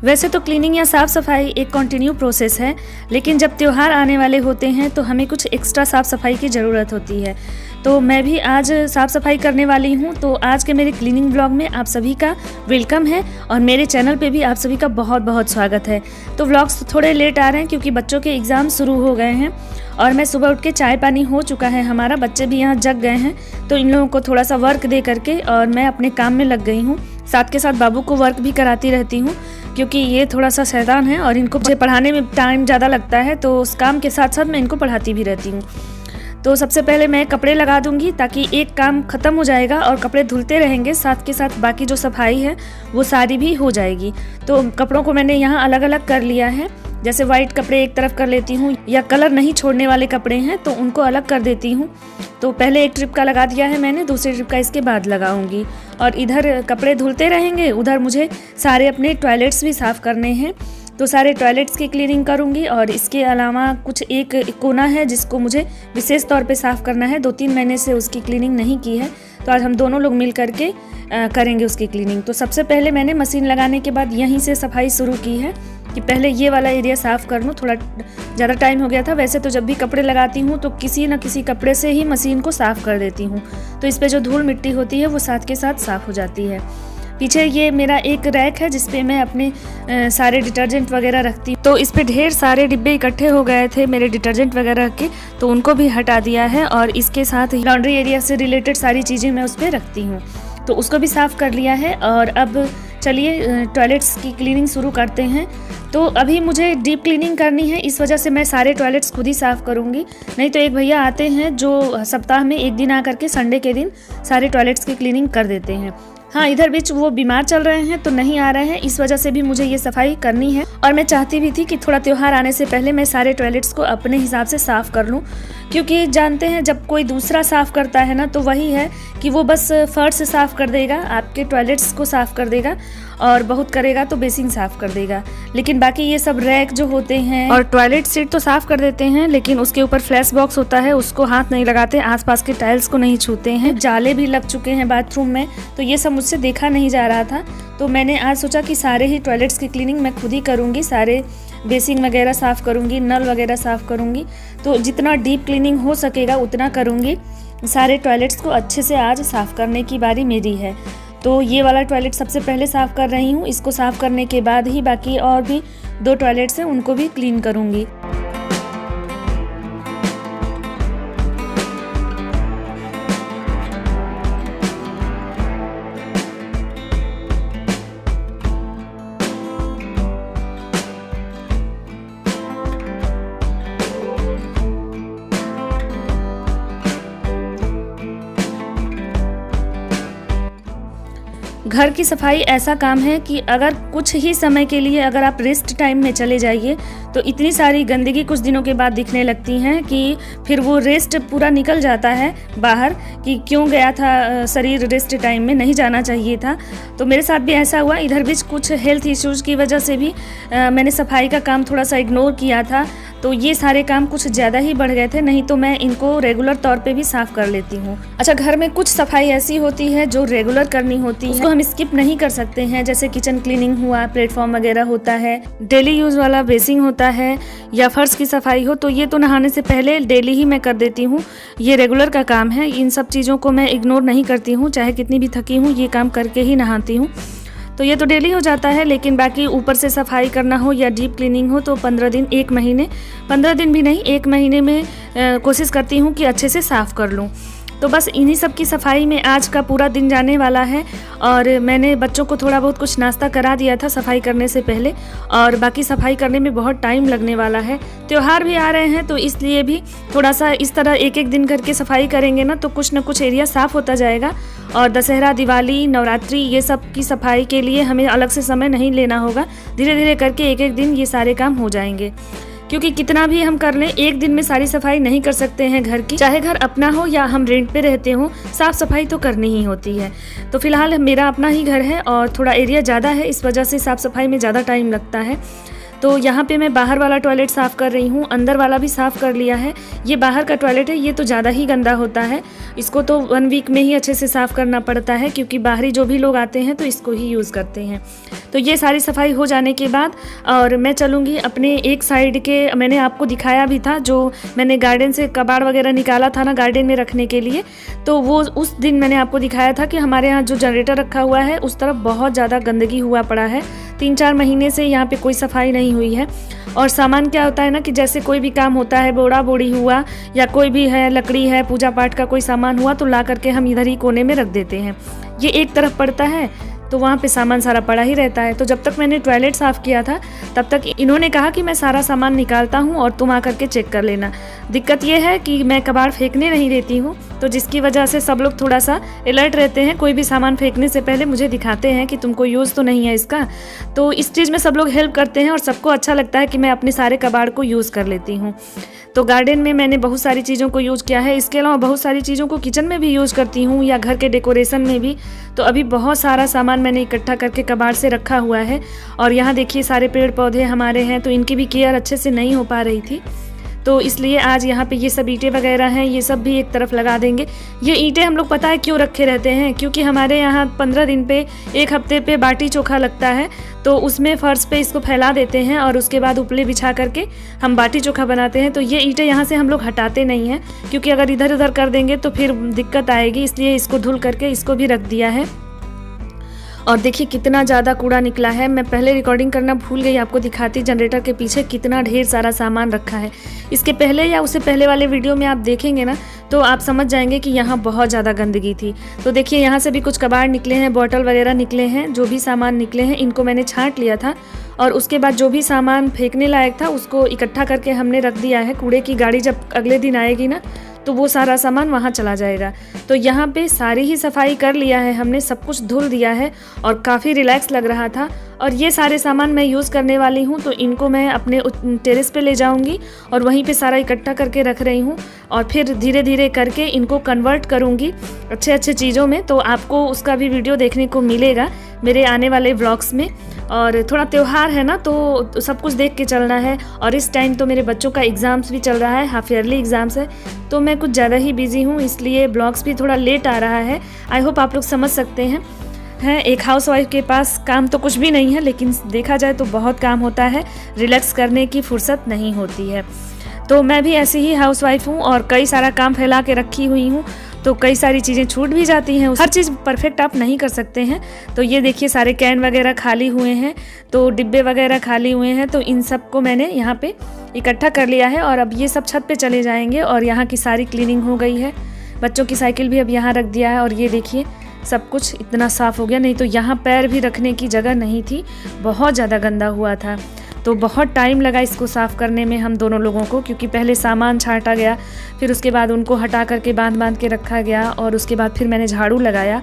वैसे तो क्लीनिंग या साफ़ सफाई एक कंटिन्यू प्रोसेस है, लेकिन जब त्यौहार आने वाले होते हैं तो हमें कुछ एक्स्ट्रा साफ़ सफाई की ज़रूरत होती है। तो मैं भी आज साफ़ सफाई करने वाली हूँ। तो आज के मेरे क्लीनिंग ब्लॉग में आप सभी का वेलकम है और मेरे चैनल पे भी आप सभी का बहुत बहुत स्वागत है। तो व्लॉग्स थोड़े लेट आ रहे हैं क्योंकि बच्चों के एग्ज़ाम शुरू हो गए हैं और मैं सुबह उठ के चाय पानी हो चुका है हमारा, बच्चे भी यहाँ जग गए हैं। तो इन लोगों को थोड़ा सा वर्क दे करके और मैं अपने काम में लग गई हूँ। साथ के साथ बाबू को वर्क भी कराती रहती हूँ क्योंकि ये थोड़ा सा शैतान है और इनको पढ़ाने में टाइम ज़्यादा लगता है, तो उस काम के साथ साथ मैं इनको पढ़ाती भी रहती हूँ। तो सबसे पहले मैं कपड़े लगा दूंगी ताकि एक काम ख़त्म हो जाएगा और कपड़े धुलते रहेंगे, साथ के साथ बाकी जो सफाई है वो सारी भी हो जाएगी। तो कपड़ों को मैंने यहाँ अलग अलग कर लिया है। जैसे वाइट कपड़े एक तरफ कर लेती हूँ या कलर नहीं छोड़ने वाले कपड़े हैं तो उनको अलग कर देती हूँ। तो पहले एक ट्रिप का लगा दिया है मैंने, दूसरी ट्रिप का इसके बाद लगाऊंगी। और इधर कपड़े धुलते रहेंगे, उधर मुझे सारे अपने टॉयलेट्स भी साफ़ करने हैं। तो सारे टॉयलेट्स की क्लीनिंग करूंगी और इसके अलावा कुछ एक कोना है जिसको मुझे विशेष तौर पे साफ़ करना है। 2-3 महीने से उसकी क्लीनिंग नहीं की है, तो आज हम दोनों लोग मिल करके करेंगे उसकी क्लीनिंग। तो सबसे पहले मैंने मशीन लगाने के बाद यहीं से सफाई शुरू की है कि पहले ये वाला एरिया साफ़ कर लूँ। थोड़ा ज़्यादा टाइम हो गया था। वैसे तो जब भी कपड़े लगाती हूँ तो किसी न किसी कपड़े से ही मशीन को साफ़ कर देती हूँ, तो इस पर जो धूल मिट्टी होती है वो साथ के साथ साफ़ हो जाती है। पीछे ये मेरा एक रैक है जिसपे मैं अपने सारे डिटर्जेंट वगैरह रखती हूँ। तो इस पे ढेर सारे डिब्बे इकट्ठे हो गए थे मेरे डिटर्जेंट वगैरह के, तो उनको भी हटा दिया है और इसके साथ लॉन्ड्री एरिया से रिलेटेड सारी चीज़ें मैं उस पर रखती हूँ, तो उसको भी साफ़ कर लिया है। और अब चलिए टॉयलेट्स की क्लीनिंग शुरू करते हैं। तो अभी मुझे डीप क्लीनिंग करनी है, इस वजह से मैं सारे टॉयलेट्स खुद ही साफ़ करूँगी। नहीं तो एक भैया आते हैं जो सप्ताह में एक दिन आकर के संडे के दिन सारे टॉयलेट्स की क्लीनिंग कर देते हैं। हाँ, इधर बीच वो बीमार चल रहे हैं तो नहीं आ रहे हैं, इस वजह से भी मुझे ये सफाई करनी है। और मैं चाहती भी थी कि थोड़ा त्यौहार आने से पहले मैं सारे टॉयलेट्स को अपने हिसाब से साफ़ कर लूँ, क्योंकि जानते हैं जब कोई दूसरा साफ़ करता है ना तो वही है कि वो बस फर्श साफ़ कर देगा, आपके टॉयलेट्स को साफ़ कर देगा और बहुत करेगा तो बेसिन साफ़ कर देगा, लेकिन बाकी ये सब रैक जो होते हैं और टॉयलेट सीट तो साफ़ कर देते हैं, लेकिन उसके ऊपर फ्लैश बॉक्स होता है उसको हाथ नहीं लगाते, आसपास के टाइल्स को नहीं छूते हैं। जाले भी लग चुके हैं बाथरूम में, तो ये सब मुझसे देखा नहीं जा रहा था। तो मैंने आज सोचा कि सारे ही टॉयलेट्स की क्लीनिंग मैं खुद ही करूँगी, सारे बेसिन वगैरह साफ़ करूँगी, नल वगैरह साफ़ करूँगी। तो जितना डीप क्लीनिंग हो सकेगा उतना करूँगी। सारे टॉयलेट्स को अच्छे से आज साफ़ करने की बारी मेरी है। तो ये वाला टॉयलेट सबसे पहले साफ़ कर रही हूँ। इसको साफ़ करने के बाद ही बाकी और भी 2 टॉयलेट्स हैं उनको भी क्लीन करूँगी। घर की सफाई ऐसा काम है कि अगर कुछ ही समय के लिए अगर आप रेस्ट टाइम में चले जाइए तो इतनी सारी गंदगी कुछ दिनों के बाद दिखने लगती हैं कि फिर वो रेस्ट पूरा निकल जाता है बाहर कि क्यों गया था शरीर रेस्ट टाइम में, नहीं जाना चाहिए था। तो मेरे साथ भी ऐसा हुआ। इधर बीच कुछ हेल्थ इश्यूज़ की वजह से भी मैंने सफाई का काम थोड़ा सा इग्नोर किया था, तो ये सारे काम कुछ ज़्यादा ही बढ़ गए थे, नहीं तो मैं इनको रेगुलर तौर पे भी साफ़ कर लेती हूँ। अच्छा, घर में कुछ सफाई ऐसी होती है जो रेगुलर करनी होती है, उसको हम स्किप नहीं कर सकते हैं। जैसे किचन क्लीनिंग हुआ, प्लेटफॉर्म वगैरह होता है, डेली यूज़ वाला बेसिंग होता है या फर्श की सफाई हो, तो ये तो नहाने से पहले डेली ही मैं कर देती हूँ। ये रेगुलर का काम है, इन सब चीज़ों को मैं इग्नोर नहीं करती हूँ, चाहे कितनी भी थकी हूँ ये काम करके ही नहाती हूँ। तो ये तो डेली हो जाता है, लेकिन बाकी ऊपर से सफाई करना हो या डीप क्लीनिंग हो तो 15 दिन, 1 महीने, 15 दिन भी नहीं, 1 महीने में कोशिश करती हूँ कि अच्छे से साफ़ कर लूँ। तो बस इन्हीं सब की सफाई में आज का पूरा दिन जाने वाला है। और मैंने बच्चों को थोड़ा बहुत कुछ नाश्ता करा दिया था सफाई करने से पहले, और बाकी सफाई करने में बहुत टाइम लगने वाला है। त्यौहार भी आ रहे हैं तो इसलिए भी थोड़ा सा इस तरह एक दिन करके सफाई करेंगे ना तो कुछ ना कुछ एरिया साफ़ होता जाएगा। और दशहरा, दिवाली, नवरात्रि ये सब की सफाई के लिए हमें अलग से समय नहीं लेना होगा, धीरे धीरे करके एक दिन ये सारे काम हो जाएंगे। क्योंकि कितना भी हम कर लें, एक दिन में सारी सफाई नहीं कर सकते हैं घर की, चाहे घर अपना हो या हम रेंट पे रहते हो, साफ़ सफाई तो करनी ही होती है। तो फिलहाल मेरा अपना ही घर है और थोड़ा एरिया ज़्यादा है, इस वजह से साफ़ सफाई में ज़्यादा टाइम लगता है। तो यहाँ पे मैं बाहर वाला टॉयलेट साफ़ कर रही हूँ, अंदर वाला भी साफ़ कर लिया है। ये बाहर का टॉयलेट है, ये तो ज़्यादा ही गंदा होता है, इसको तो 1 वीक में ही अच्छे से साफ़ करना पड़ता है, क्योंकि बाहरी जो भी लोग आते हैं तो इसको ही यूज़ करते हैं। तो ये सारी सफाई हो जाने के बाद और मैं चलूँगी अपने एक साइड के, मैंने आपको दिखाया भी था जो मैंने गार्डन से कबाड़ वगैरह निकाला था ना गार्डन में रखने के लिए, तो वो उस दिन मैंने आपको दिखाया था कि हमारे यहाँ जो जनरेटर रखा हुआ है उस तरफ बहुत ज़्यादा गंदगी हुआ पड़ा है। 3-4 महीने से यहाँ पे कोई सफाई नहीं हुई है। और सामान क्या होता है ना कि जैसे कोई भी काम होता है, बोड़ा बोड़ी हुआ या कोई भी है, लकड़ी है, पूजा पाठ का कोई सामान हुआ, तो ला करके हम इधर ही कोने में रख देते हैं। ये एक तरफ पड़ता है तो वहाँ पे सामान सारा पड़ा ही रहता है। तो जब तक मैंने टॉयलेट साफ़ किया था तब तक इन्होंने कहा कि मैं सारा सामान निकालता हूँ और तुम आकर के चेक कर लेना। दिक्कत ये है कि मैं कबाड़ फेंकने नहीं देती हूँ, तो जिसकी वजह से सब लोग थोड़ा सा अलर्ट रहते हैं। कोई भी सामान फेंकने से पहले मुझे दिखाते हैं कि तुमको यूज़ तो नहीं है इसका, तो इस चीज़ में सब लोग हेल्प करते हैं और सबको अच्छा लगता है कि मैं अपने सारे कबाड़ को यूज़ कर लेती हूँ। तो गार्डन में मैंने बहुत सारी चीज़ों को यूज़ किया है, इसके अलावा बहुत सारी चीज़ों को किचन में भी यूज़ करती हूँ या घर के डेकोरेशन में भी। तो अभी बहुत सारा सामान मैंने इकट्ठा करके कबाड़ से रखा हुआ है। और यहाँ देखिए सारे पेड़ पौधे हमारे हैं, तो इनकी भी केयर अच्छे से नहीं हो पा रही थी, तो इसलिए आज यहाँ पे ये सब ईंटें वगैरह हैं, ये सब भी एक तरफ लगा देंगे। ये ईंटें हम लोग पता है क्यों रखे रहते हैं, क्योंकि हमारे यहाँ 15 दिन पे, 1 हफ्ते पे बाटी चोखा लगता है, तो उसमें फर्श पे इसको फैला देते हैं और उसके बाद उपले बिछा करके हम बाटी चोखा बनाते हैं। तो ये ईंटें यहाँ से हम लोग हटाते नहीं हैं, क्योंकि अगर इधर उधर कर देंगे तो फिर दिक्कत आएगी, इसलिए इसको धुल करके इसको भी रख दिया है। और देखिए कितना ज़्यादा कूड़ा निकला है। मैं पहले रिकॉर्डिंग करना भूल गई, आपको दिखाती जनरेटर के पीछे कितना ढेर सारा सामान रखा है। इसके पहले या उससे पहले वाले वीडियो में आप देखेंगे ना तो आप समझ जाएंगे कि यहाँ बहुत ज़्यादा गंदगी थी। तो देखिए यहाँ से भी कुछ कबाड़ निकले हैं, बॉटल वगैरह निकले हैं, जो भी सामान निकले हैं इनको मैंने छांट लिया था और उसके बाद जो भी सामान फेंकने लायक था उसको इकट्ठा करके हमने रख दिया है। कूड़े की गाड़ी जब अगले दिन आएगी ना तो वो सारा सामान वहाँ चला जाएगा। तो यहाँ पे सारी ही सफाई कर लिया है हमने, सब कुछ धुल दिया है और काफ़ी रिलैक्स लग रहा था। और ये सारे सामान मैं यूज़ करने वाली हूँ, तो इनको मैं अपने टेरेस पे ले जाऊँगी और वहीं पे सारा इकट्ठा करके रख रही हूँ और फिर धीरे धीरे करके इनको कन्वर्ट करूँगी अच्छे अच्छे चीज़ों में। तो आपको उसका भी वीडियो देखने को मिलेगा मेरे आने वाले व्लॉग्स में। और थोड़ा त्यौहार है ना तो सब कुछ देख के चलना है, और इस टाइम तो मेरे बच्चों का एग्ज़ाम्स भी चल रहा है, हाफ ईयरली एग्ज़ाम्स है, तो मैं कुछ ज़्यादा ही बिजी हूँ, इसलिए ब्लॉग्स भी थोड़ा लेट आ रहा है। आई होप आप लोग समझ सकते हैं। एक हाउसवाइफ के पास काम तो कुछ भी नहीं है, लेकिन देखा जाए तो बहुत काम होता है, रिलैक्स करने की फुर्सत नहीं होती है। तो मैं भी ऐसी ही हाउसवाइफ हूँ और कई सारा काम फैला के रखी हुई हूँ, तो कई सारी चीज़ें छूट भी जाती हैं। हर चीज़ परफेक्ट आप नहीं कर सकते हैं। तो ये देखिए सारे कैन वगैरह खाली हुए हैं, तो डिब्बे वगैरह खाली हुए हैं, तो इन सब को मैंने यहाँ पे इकट्ठा कर लिया है और अब ये सब छत पे चले जाएंगे। और यहाँ की सारी क्लीनिंग हो गई है, बच्चों की साइकिल भी अब यहाँ रख दिया है और ये देखिए सब कुछ इतना साफ़ हो गया। नहीं तो यहाँ पैर भी रखने की जगह नहीं थी, बहुत ज़्यादा गंदा हुआ था। तो बहुत टाइम लगा इसको साफ़ करने में हम दोनों लोगों को, क्योंकि पहले सामान छांटा गया, फिर उसके बाद उनको हटा करके बांध के रखा गया, और उसके बाद फिर मैंने झाड़ू लगाया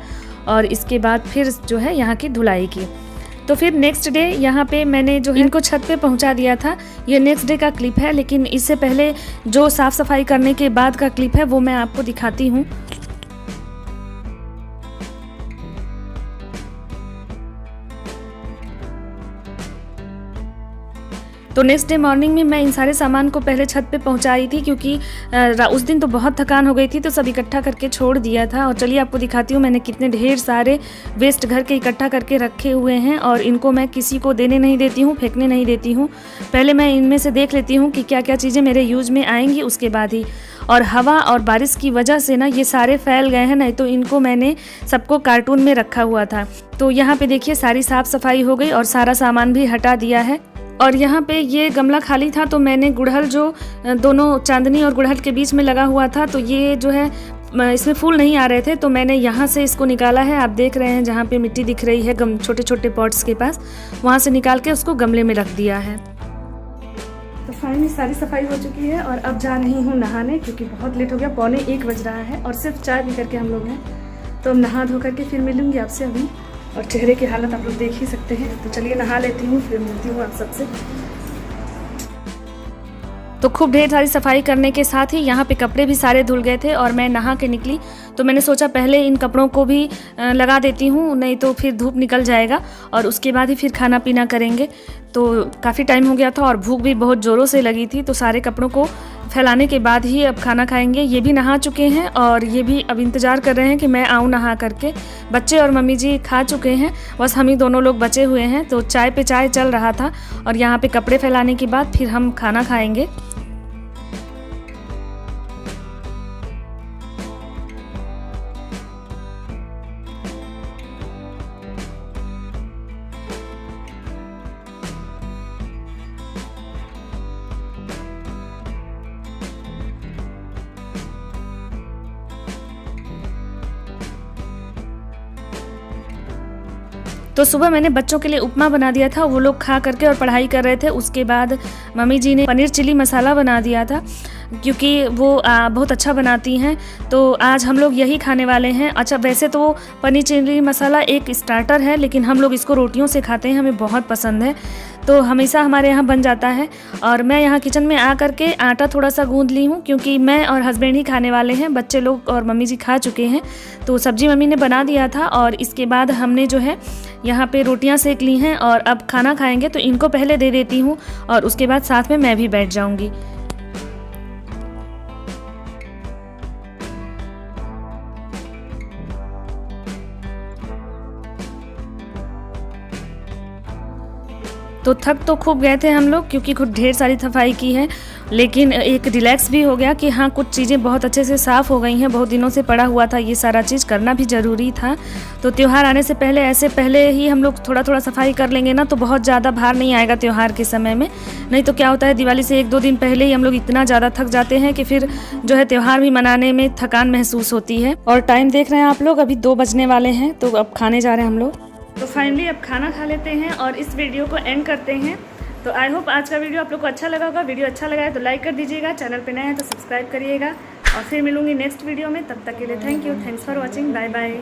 और इसके बाद फिर जो है यहाँ की धुलाई की। तो फिर नेक्स्ट डे यहाँ पे मैंने जो इनको छत पे पहुँचा दिया था। ये नेक्स्ट डे का क्लिप है, लेकिन इससे पहले जो साफ़ सफाई करने के बाद का क्लिप है वो मैं आपको दिखाती हूँ। तो नेक्स्ट डे मॉर्निंग में मैं इन सारे सामान को पहले छत पे पहुंचाई थी, क्योंकि उस दिन तो बहुत थकान हो गई थी, तो सब इकट्ठा करके छोड़ दिया था। और चलिए आपको दिखाती हूँ मैंने कितने ढेर सारे वेस्ट घर के इकट्ठा करके रखे हुए हैं, और इनको मैं किसी को देने नहीं देती हूँ, फेंकने नहीं देती हूँ। पहले मैं इनमें से देख लेती हूँ कि क्या क्या चीज़ें मेरे यूज़ में आएंगी, उसके बाद ही। और हवा और बारिश की वजह से ना ये सारे फैल गए हैं, नहीं तो इनको मैंने सबको कार्टून में रखा हुआ था। तो यहाँ पे देखिए सारी साफ़ सफाई हो गई और सारा सामान भी हटा दिया है। और यहाँ पे ये गमला खाली था, तो मैंने गुड़हल जो दोनों चांदनी और गुड़हल के बीच में लगा हुआ था, तो ये जो है इसमें फूल नहीं आ रहे थे, तो मैंने यहाँ से इसको निकाला है। आप देख रहे हैं जहाँ पे मिट्टी दिख रही है छोटे छोटे पॉट्स के पास, वहाँ से निकाल के उसको गमले में रख दिया है। तो फाइनली सारी सफाई हो चुकी है और अब जा रही हूँ नहाने, क्योंकि बहुत लेट हो गया, 12:45 बज रहा है और सिर्फ चाय पी करके हम लोग हैं। तो नहा धो करके फिर मिलूँगी आपसे अभी, और चेहरे की हालत आप लोग देख ही सकते हैं। तो चलिए नहा लेती हूँ, फिर मिलती हूँ आप सबसे। तो खूब ढेर सारी सफाई करने के साथ ही यहाँ पे कपड़े भी सारे धुल गए थे और मैं नहा के निकली। तो मैंने सोचा पहले इन कपड़ों को भी लगा देती हूँ, नहीं तो फिर धूप निकल जाएगा और उसके बाद ही फिर खाना पीना करेंगे। तो काफ़ी टाइम हो गया था और भूख भी बहुत ज़ोरों से लगी थी, तो सारे कपड़ों को फैलाने के बाद ही अब खाना खाएंगे। ये भी नहा चुके हैं और ये भी अब इंतज़ार कर रहे हैं कि मैं आऊँ नहा करके। बच्चे और मम्मी जी खा चुके हैं, बस हम ही दोनों लोग बचे हुए हैं। तो चाय पे चाय चल रहा था और यहाँ पे कपड़े फैलाने के बाद फिर हम खाना खाएंगे। तो सुबह मैंने बच्चों के लिए उपमा बना दिया था, वो लोग खा करके और पढ़ाई कर रहे थे। उसके बाद मम्मी जी ने पनीर चिली मसाला बना दिया था, क्योंकि वो बहुत अच्छा बनाती हैं। तो आज हम लोग यही खाने वाले हैं। अच्छा, वैसे तो पनीर चिली मसाला एक स्टार्टर है, लेकिन हम लोग इसको रोटियों से खाते हैं, हमें बहुत पसंद है, तो हमेशा हमारे यहाँ बन जाता है। और मैं यहाँ किचन में आ करके आटा थोड़ा सा गूंद ली हूँ, क्योंकि मैं और हस्बैंड ही खाने वाले हैं, बच्चे लोग और मम्मी जी खा चुके हैं। तो सब्जी मम्मी ने बना दिया था और इसके बाद हमने जो है यहाँ पे रोटियाँ सेक ली हैं और अब खाना खाएंगे। तो इनको पहले दे देती हूँ और उसके बाद साथ में मैं भी बैठ जाऊँगी। तो थक तो खूब गए थे हम लोग, क्योंकि खूब ढेर सारी सफाई की है, लेकिन एक रिलैक्स भी हो गया कि हाँ कुछ चीज़ें बहुत अच्छे से साफ़ हो गई हैं। बहुत दिनों से पड़ा हुआ था, ये सारा चीज़ करना भी ज़रूरी था। तो त्यौहार आने से पहले ऐसे पहले ही हम लोग थोड़ा थोड़ा सफाई कर लेंगे ना, तो बहुत ज़्यादा भार नहीं आएगा त्यौहार के समय में। नहीं तो क्या होता है, दिवाली से 1-2 दिन पहले ही हम लोग इतना ज़्यादा थक जाते हैं कि फिर जो है त्यौहार भी मनाने में थकान महसूस होती है। और टाइम देख रहे हैं आप लोग, अभी 2 बजने वाले हैं, तो अब खाने जा रहे हैं हम लोग। तो फाइनली अब खाना खा लेते हैं और इस वीडियो को एंड करते हैं। तो आई होप आज का वीडियो आप लोग को अच्छा लगा होगा। वीडियो अच्छा लगा है तो लाइक कर दीजिएगा, चैनल पे नए हैं तो सब्सक्राइब करिएगा और फिर मिलूंगी नेक्स्ट वीडियो में। तब तक के लिए thank you, thanks for watching, bye bye.